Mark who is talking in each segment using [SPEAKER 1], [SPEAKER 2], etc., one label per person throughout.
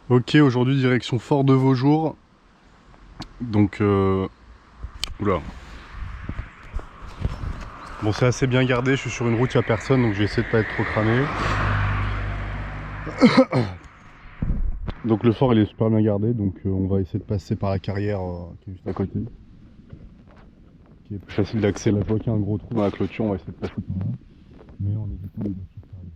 [SPEAKER 1] Ok, aujourd'hui direction Fort de Vaujours. Donc, oula. Bon, c'est assez bien gardé, je suis sur une route, il n'y a personne, donc j'ai essayé de pas être trop cramé. Donc le fort il est super bien gardé, donc on va essayer de passer par la carrière qui est juste à côté. Qui est plus facile d'accès, là je vois qu'il y a un gros trou dans la clôture, on va essayer de passer par là. Mais en évitant les voitures qui arrivent.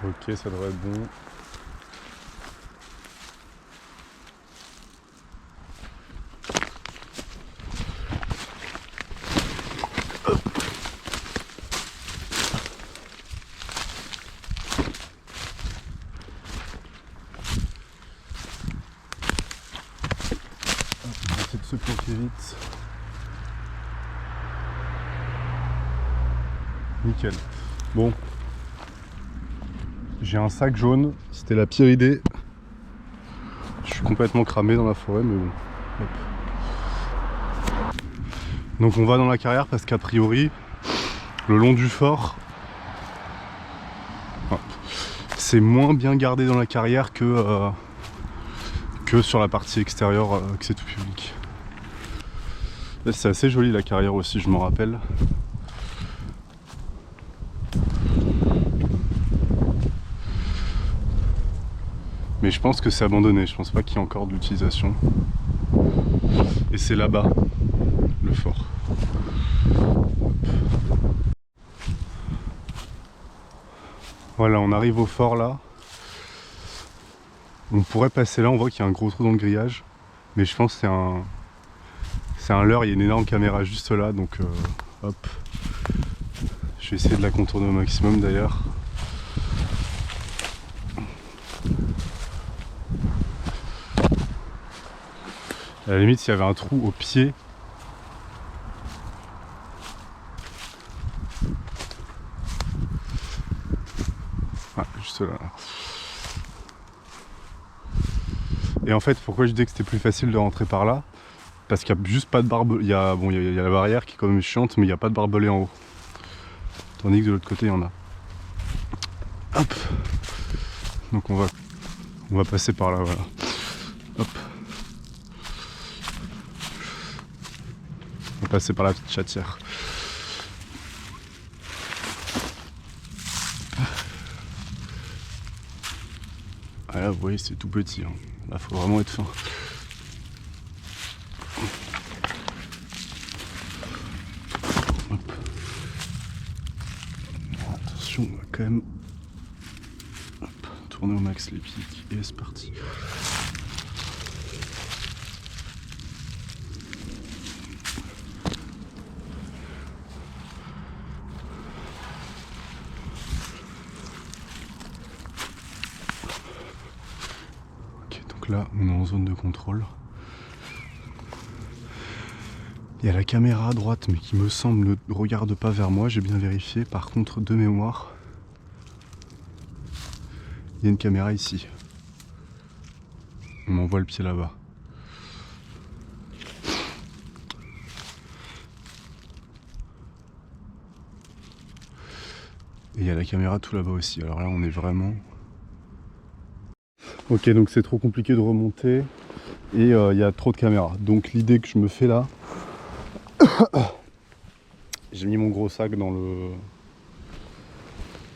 [SPEAKER 1] Ok, ça devrait être bon. On va essayer de se planquer vite. Nickel. Bon. J'ai un sac jaune, c'était la pire idée. Je suis complètement cramé dans la forêt, mais bon. Hop. Donc on va dans la carrière parce qu'a priori, le long du fort, c'est moins bien gardé dans la carrière que sur la partie extérieure, que c'est tout public. C'est assez joli la carrière aussi, je m'en rappelle. Mais je pense que c'est abandonné, je pense pas qu'il y ait encore de l'utilisation. Et c'est là-bas, le fort. Voilà, on arrive au fort là. On pourrait passer là, on voit qu'il y a un gros trou dans le grillage. Mais je pense que c'est un leurre, il y a une énorme caméra juste là, donc hop. Je vais essayer de la contourner au maximum d'ailleurs. À la limite, s'il y avait un trou au pied. Ah, juste là. Et en fait, pourquoi je dis que c'était plus facile de rentrer par là? Parce qu'il n'y a juste pas de barbelé. Il y a la barrière qui est quand même chiante, mais il n'y a pas de barbelé en haut. Tandis que de l'autre côté, il y en a. Hop. Donc on va passer par là, voilà. Hop. On va passer par la petite chatière. Ah là, vous voyez, c'est tout petit. Hein. Là, faut vraiment être fin. Hop. Attention, on va quand même tourner au max les pics et c'est parti. Ok, donc là on est en zone de contrôle. Il y a la caméra à droite mais qui me semble ne regarde pas vers moi, j'ai bien vérifié. Par contre, de mémoire, il y a une caméra ici. On m'envoie le pied là-bas. Et il y a la caméra tout là-bas aussi. Alors là, on est vraiment... Ok, donc c'est trop compliqué de remonter. Et il y a trop de caméras. Donc l'idée que je me fais là... J'ai mis mon gros sac dans le...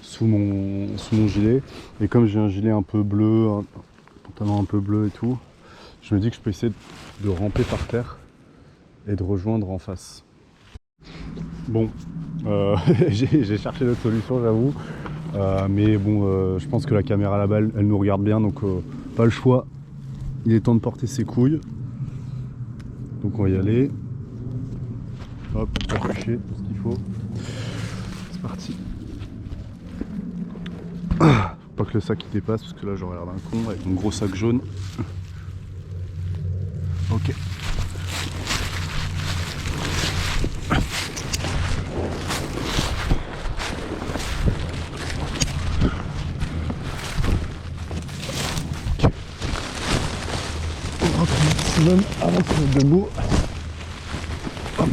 [SPEAKER 1] sous mon gilet. Et comme j'ai un gilet un peu bleu, un pantalon un peu bleu et tout, je me dis que je peux essayer de ramper par terre et de rejoindre en face. Bon, j'ai cherché d'autres solutions, j'avoue. Mais bon, je pense que la caméra là-bas, elle nous regarde bien, donc pas le choix. Il est temps de porter ses couilles. Donc on va y aller. Hop, accrocher tout ce qu'il faut. C'est parti. Faut pas que le sac il dépasse, parce que là j'aurais l'air d'un con avec mon gros sac jaune. Ok. maximum avant de se mettre debout. Hop.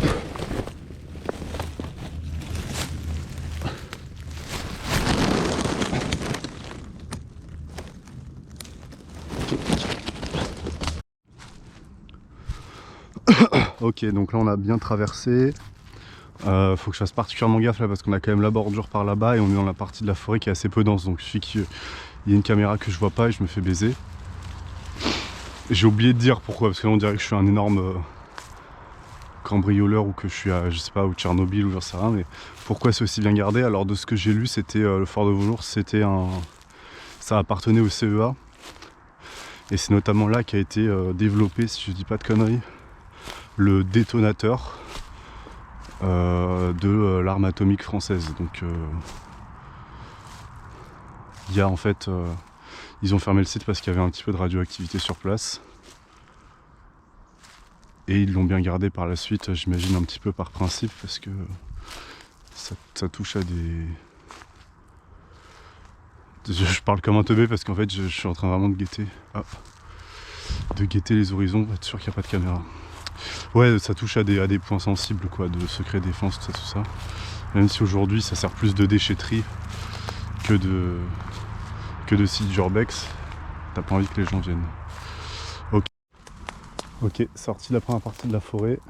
[SPEAKER 1] Ok, donc là on a bien traversé. Faut que je fasse particulièrement gaffe là parce qu'on a quand même la bordure par là-bas et on est dans la partie de la forêt qui est assez peu dense, donc il suffit qu'il y ait une caméra que je vois pas et je me fais baiser. J'ai oublié de dire pourquoi, parce que là on dirait que je suis un énorme cambrioleur ou que je suis à, je sais pas, ou Tchernobyl ou j'en sais rien, mais pourquoi c'est aussi bien gardé? Alors de ce que j'ai lu, c'était le fort de Vaujour, ça appartenait au CEA et c'est notamment là qu'a été développé, si je dis pas de conneries, le détonateur de l'arme atomique française. Donc il y a en fait ils ont fermé le site parce qu'il y avait un petit peu de radioactivité sur place et ils l'ont bien gardé par la suite, j'imagine un petit peu par principe, parce que ça touche à des... Je parle comme un teubé parce qu'en fait je suis en train vraiment de guetter les horizons pour être sûr qu'il n'y a pas de caméra. Ouais, ça touche à des points sensibles, quoi, de secret défense, tout ça. Même si aujourd'hui ça sert plus de déchetterie que de site d'urbex, t'as pas envie que les gens viennent. Ok, sorti la première partie de la forêt.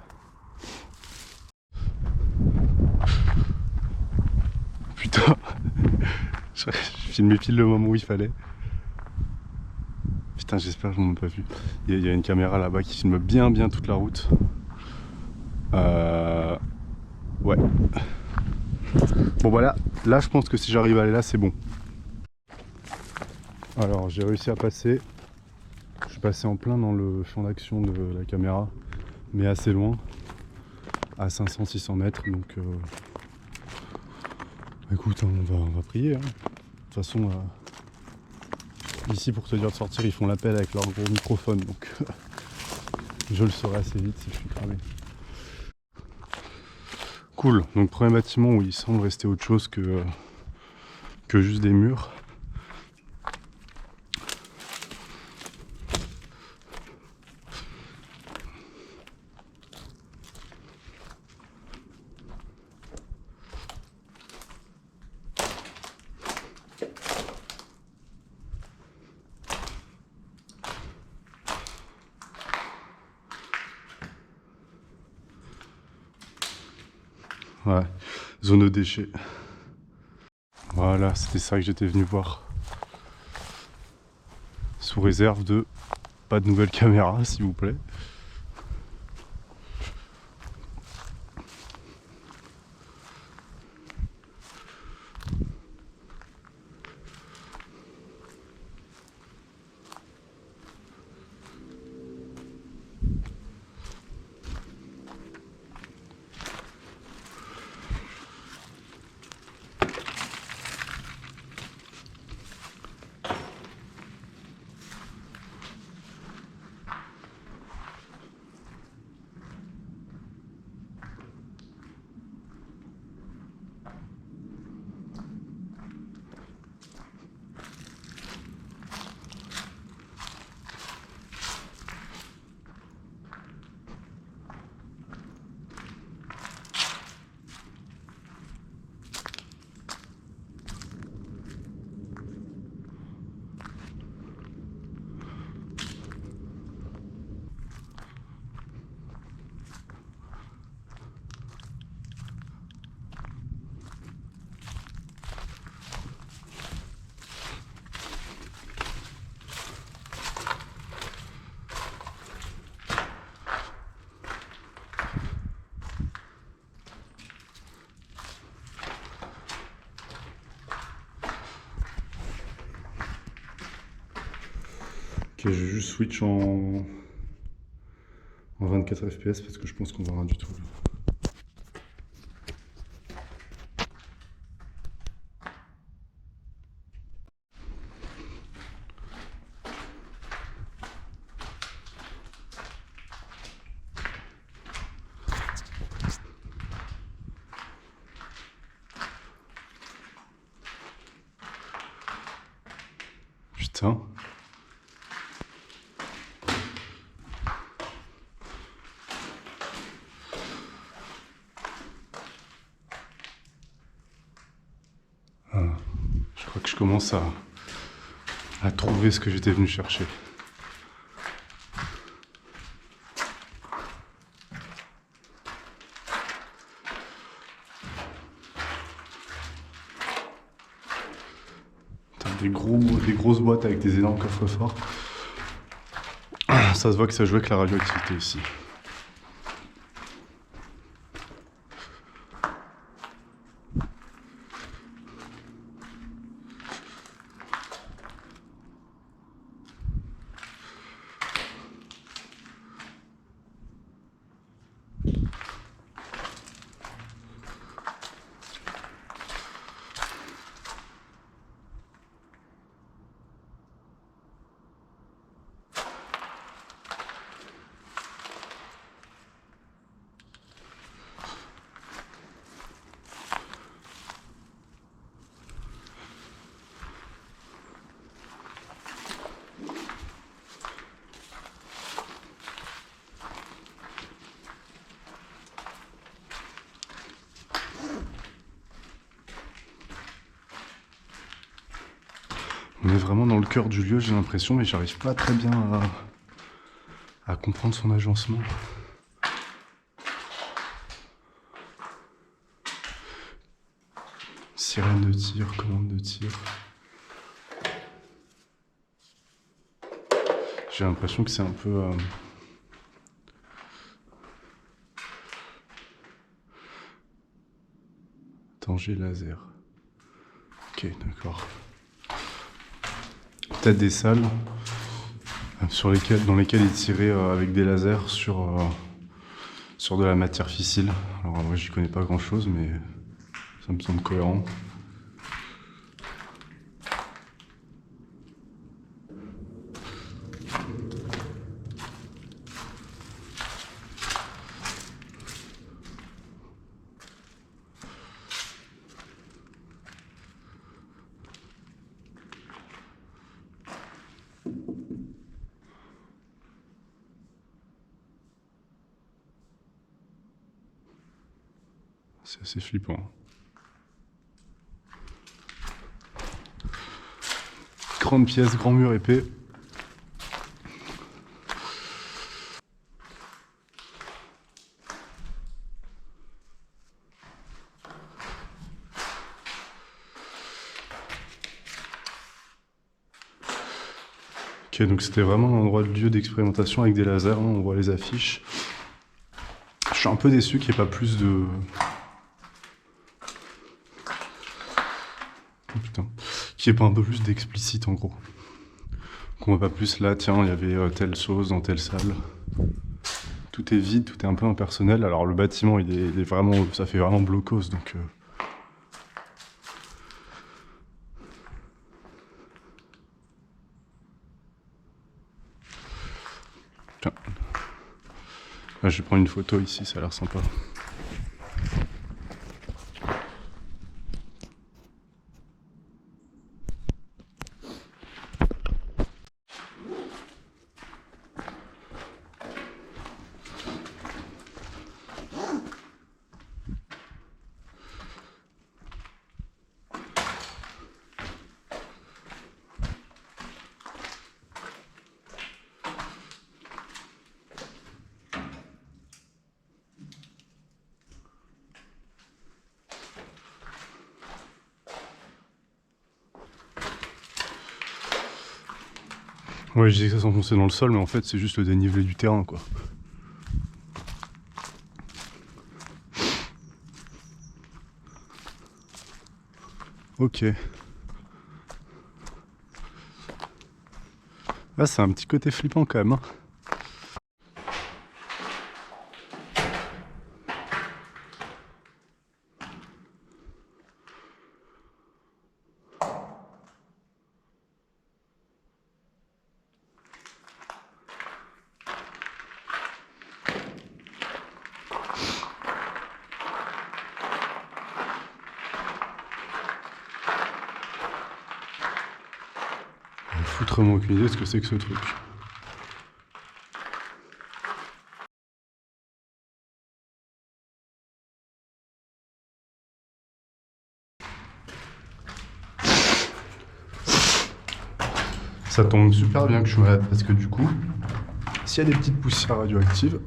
[SPEAKER 1] Putain, je filmais pile le moment où il fallait. Putain, j'espère que je m'en ai pas vu. Il y a une caméra là-bas qui filme bien toute la route. Ouais. Bon voilà, là je pense que si j'arrive à aller là, c'est bon. Alors j'ai réussi à passer. Je suis passé en plein dans le champ d'action de la caméra, mais assez loin, à 500-600 mètres, donc écoute, hein, on va prier. Hein. De toute façon, ici pour te dire de sortir, ils font l'appel avec leur gros microphone, donc je le saurai assez vite si je suis cramé. Cool, donc premier bâtiment où il semble rester autre chose que juste des murs. Ouais, zone de déchets. Voilà, c'était ça que j'étais venu voir. Sous réserve de pas de nouvelles caméras, s'il vous plaît. Ok, je vais juste switch en 24 fps parce que je pense qu'on voit rien du tout. Putain. crois que je commence à trouver ce que j'étais venu chercher. Des grosses boîtes avec des énormes coffres-forts. Ça se voit que ça jouait avec la radioactivité ici. On est vraiment dans le cœur du lieu, j'ai l'impression, mais j'arrive pas très bien à comprendre son agencement. Sirène de tir, commande de tir. J'ai l'impression que c'est un peu... danger laser. Ok, d'accord. Peut-être des salles dans lesquelles il tirait avec des lasers sur de la matière fissile. Alors moi j'y connais pas grand chose, mais ça me semble cohérent. C'est assez flippant. Grande pièce, grand mur épais. Ok, donc c'était vraiment un endroit de lieu d'expérimentation avec des lasers, hein, on voit les affiches. Je suis un peu déçu qu'il n'y ait pas plus de... Oh putain. Qu'il n'y ait pas un peu plus d'explicite en gros. Qu'on voit pas plus là, tiens, il y avait telle chose dans telle salle. Tout est vide, tout est un peu impersonnel. Alors le bâtiment, il est vraiment... ça fait vraiment blocos, donc... Tiens. Là, je vais prendre une photo ici, ça a l'air sympa. Ouais, je disais que ça s'enfonçait dans le sol, mais en fait, c'est juste le dénivelé du terrain, quoi. Ok. Là, c'est un petit côté flippant quand même, hein. Foutrement aucune idée de ce que c'est que ce truc. Ça tombe super bien que je suis malade parce que du coup, s'il y a des petites poussières radioactives,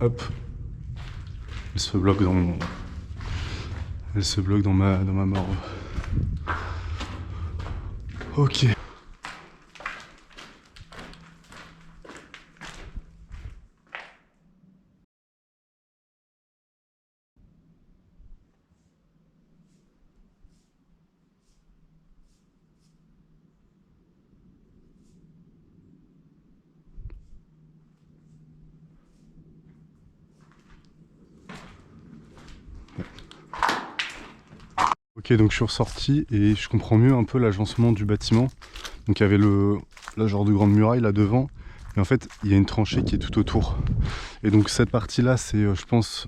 [SPEAKER 1] hop, elles se bloquent dans mon... elles se bloquent dans ma morve. Ok. Ok, donc je suis ressorti et je comprends mieux un peu l'agencement du bâtiment. Donc il y avait la genre de grande muraille là devant, et en fait il y a une tranchée qui est tout autour. Et donc cette partie-là, c'est, je pense,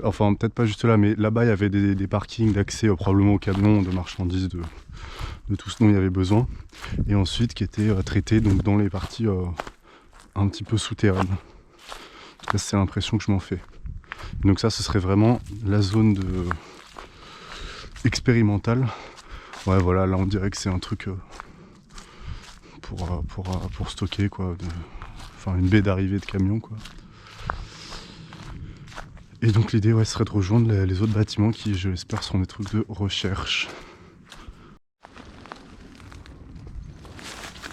[SPEAKER 1] enfin peut-être pas juste là, mais là-bas il y avait des parkings d'accès probablement aux camions, de marchandises, de tout ce dont il y avait besoin. Et ensuite qui étaient traités donc, dans les parties un petit peu souterraines. En tout cas, c'est l'impression que je m'en fais. Donc ça, ce serait vraiment la zone expérimentale. Ouais, voilà, là on dirait que c'est un truc pour stocker, quoi. Enfin, une baie d'arrivée de camions, quoi. Et donc l'idée, ouais, serait de rejoindre les autres bâtiments qui, je l'espère, seront des trucs de recherche.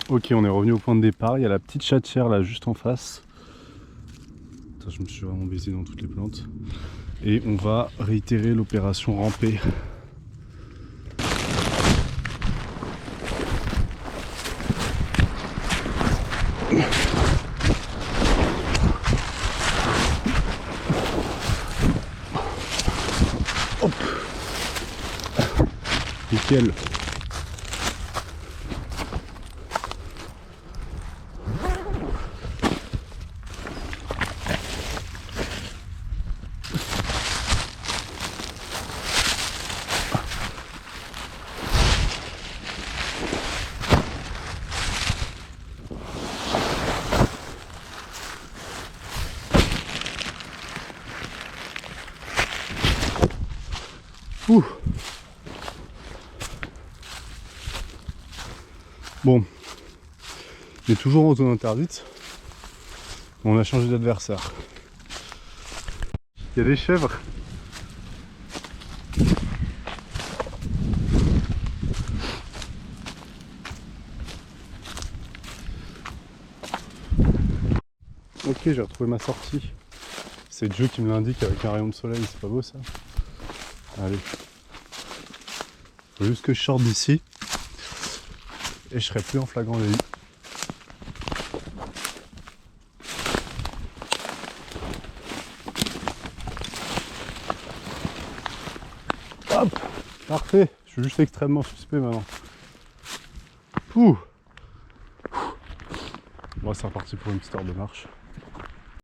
[SPEAKER 1] Ok, on est revenu au point de départ. Il y a la petite chatière là, juste en face. Attends, je me suis vraiment baisé dans toutes les plantes. Et on va réitérer l'opération ramper. Hop. Nickel. Ouh. Bon, il est toujours en zone interdite. On a changé d'adversaire. Il y a des chèvres. Ok, j'ai retrouvé ma sortie. C'est Joe qui me l'indique avec un rayon de soleil, c'est pas beau ça? Allez. Faut juste que je sorte d'ici. Et je serai plus en flagrant délit. Hop! Parfait! Je suis juste extrêmement suspect maintenant. Pouh! Bon, c'est reparti pour une petite heure de marche.